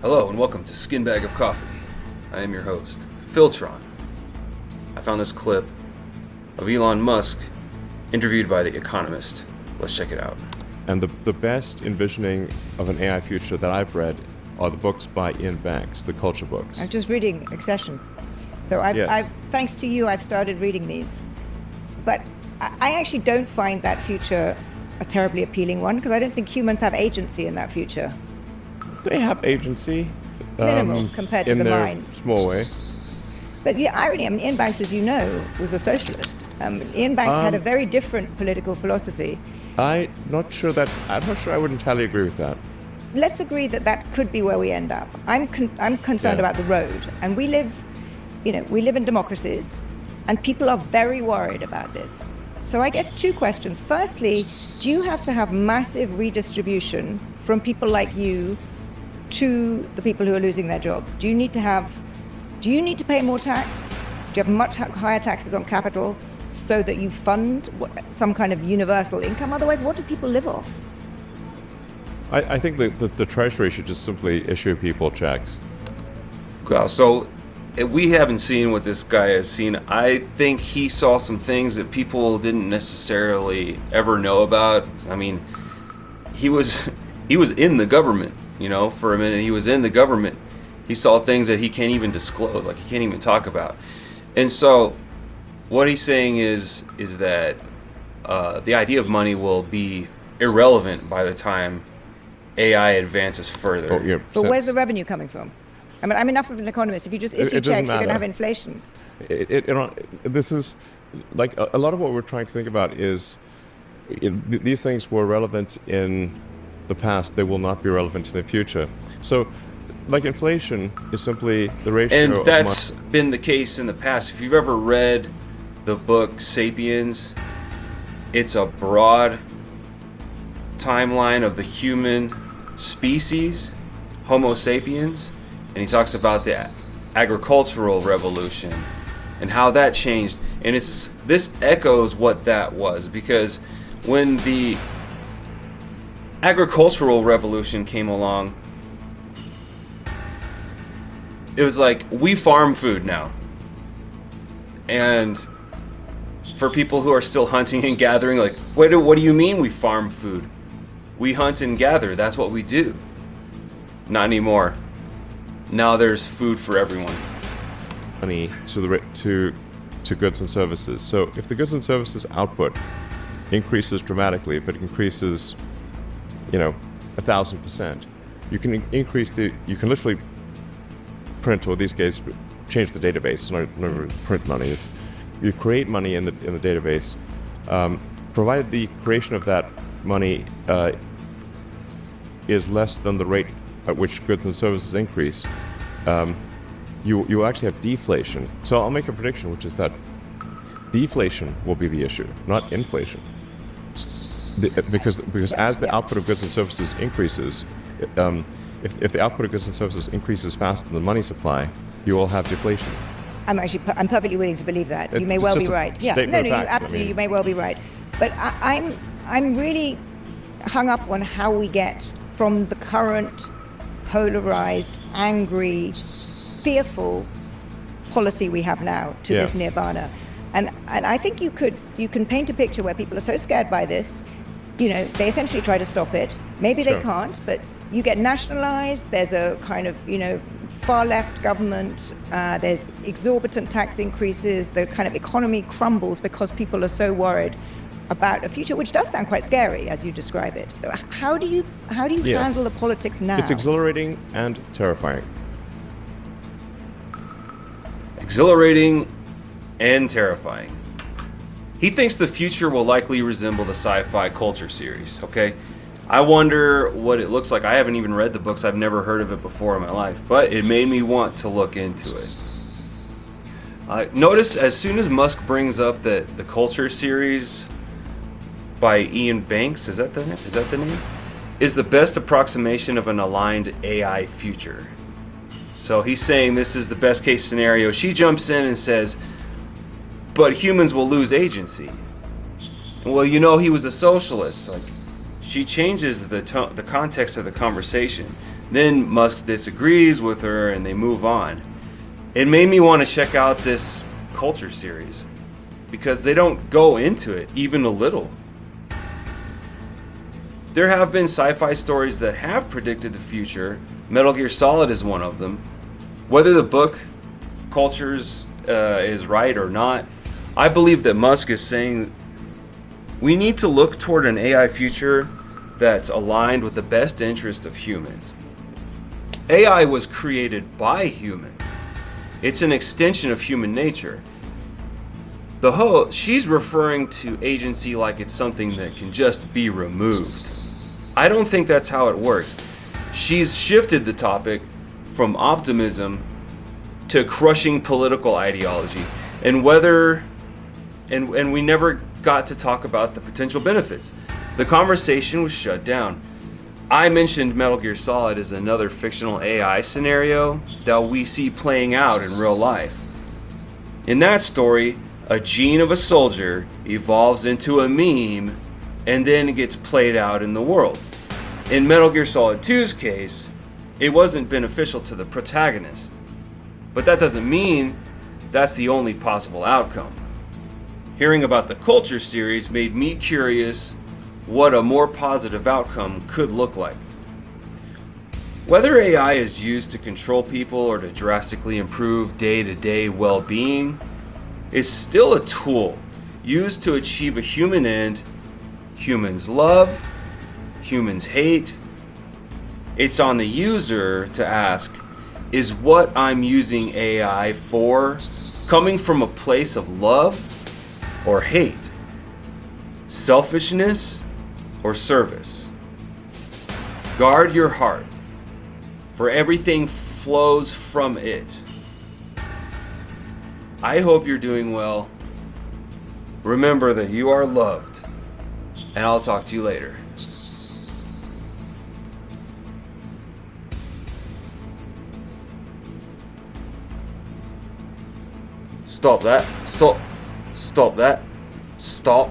Hello and welcome to Skinbag of Coffee. I am your host, Philtron. I found this clip of Elon Musk interviewed by The Economist. Let's check it out. And the best envisioning of an AI future that I've read are the books by Iain M, the culture books. I'm just reading Accession. So thanks to you, I've started reading these. But I actually don't find that future a terribly appealing one, because I don't think humans have agency in that future. They have agency. Minimal compared to the In minds. their small way. But the irony, Iain Banks, as you know, was a socialist. Iain Banks had a very different political philosophy. I'm not sure I would entirely agree with that. Let's agree that could be where we end up. I'm concerned about the road, and we live in democracies, and people are very worried about this. So I guess two questions. Firstly, do you have to have massive redistribution from people like you to the people who are losing their jobs? Do you need to pay more tax? Do you have much higher taxes on capital so that you fund some kind of universal income? Otherwise, what do people live off? I think the Treasury should just simply issue people checks. Well, so we haven't seen what this guy has seen. I think he saw some things that people didn't necessarily ever know about. I mean, he was in the government, for a minute. He was in the government. He saw things that he can't even disclose, like he can't even talk about. And so what he's saying is that the idea of money will be irrelevant by the time AI advances further. Oh, yeah. But where's the revenue coming from? I mean, I'm enough of an economist. If you just issue checks, you're going to have inflation. This is like a lot of what we're trying to think about is these things were relevant in the past. They will not be relevant in the future. So, like, inflation is simply the ratio. And that's been the case in the past. If you've ever read the book *Sapiens*, it's a broad timeline of the human species, Homo sapiens. And he talks about the agricultural revolution and how that changed. And this echoes what that was, because when the agricultural revolution came along, it was like, we farm food now. And for people who are still hunting and gathering, like, what do you mean we farm food? We hunt and gather. That's what we do. Not anymore. Now there's food for everyone. Money to goods and services. So if the goods and services output increases dramatically, if it increases, 1,000%, you can literally print, or these days change the database. Not print money. You create money in the database, provided the creation of that money is less than the rate at which goods and services increase, you actually have deflation. So I'll make a prediction, which is that deflation will be the issue, not inflation. Because as the output of goods and services increases, if the output of goods and services increases faster than the money supply, you will have deflation. I'm perfectly willing to believe that. You may well be right. Yeah, absolutely, you may well be right. But I'm really hung up on how we get from the current polarized, angry, fearful polity we have now to this nirvana. And I think you can paint a picture where people are so scared by this, they essentially try to stop it. Maybe they can't, but you get nationalized, there's a kind of, far left government, there's exorbitant tax increases, the kind of economy crumbles because people are so worried about a future, which does sound quite scary as you describe it. So how do you handle the politics now? It's exhilarating and terrifying. Exhilarating and terrifying. He thinks the future will likely resemble the sci-fi culture series, okay? I wonder what it looks like. I haven't even read the books. I've never heard of it before in my life, but it made me want to look into it. Notice as soon as Musk brings up the culture series by Iain Banks, is that the name? Is the best approximation of an aligned AI future. So he's saying this is the best case scenario. She jumps in and says, but humans will lose agency. Well, he was a socialist. Like, she changes the context of the conversation. Then Musk disagrees with her and they move on. It made me want to check out this Culture series because they don't go into it even a little. There have been sci-fi stories that have predicted the future. Metal Gear Solid is one of them. Whether the book Cultures is right or not, I believe that Musk is saying we need to look toward an AI future that's aligned with the best interest of humans. AI was created by humans. It's an extension of human nature. She's referring to agency like it's something that can just be removed. I don't think that's how it works. She's shifted the topic from optimism to crushing political ideology, and we never got to talk about the potential benefits. The conversation was shut down. I mentioned Metal Gear Solid as another fictional AI scenario that we see playing out in real life. In that story, a gene of a soldier evolves into a meme and then gets played out in the world. In Metal Gear Solid 2's case, it wasn't beneficial to the protagonist. But that doesn't mean that's the only possible outcome. Hearing about the Culture series made me curious what a more positive outcome could look like. Whether AI is used to control people or to drastically improve day-to-day well-being is still a tool used to achieve a human end. Humans love, humans hate. It's on the user to ask, is what I'm using AI for coming from a place of love or hate? Selfishness or service? Guard your heart, for everything flows from it. I hope you're doing well. Remember that you are loved, and I'll talk to you later. Stop that. Stop. Stop that. Stop.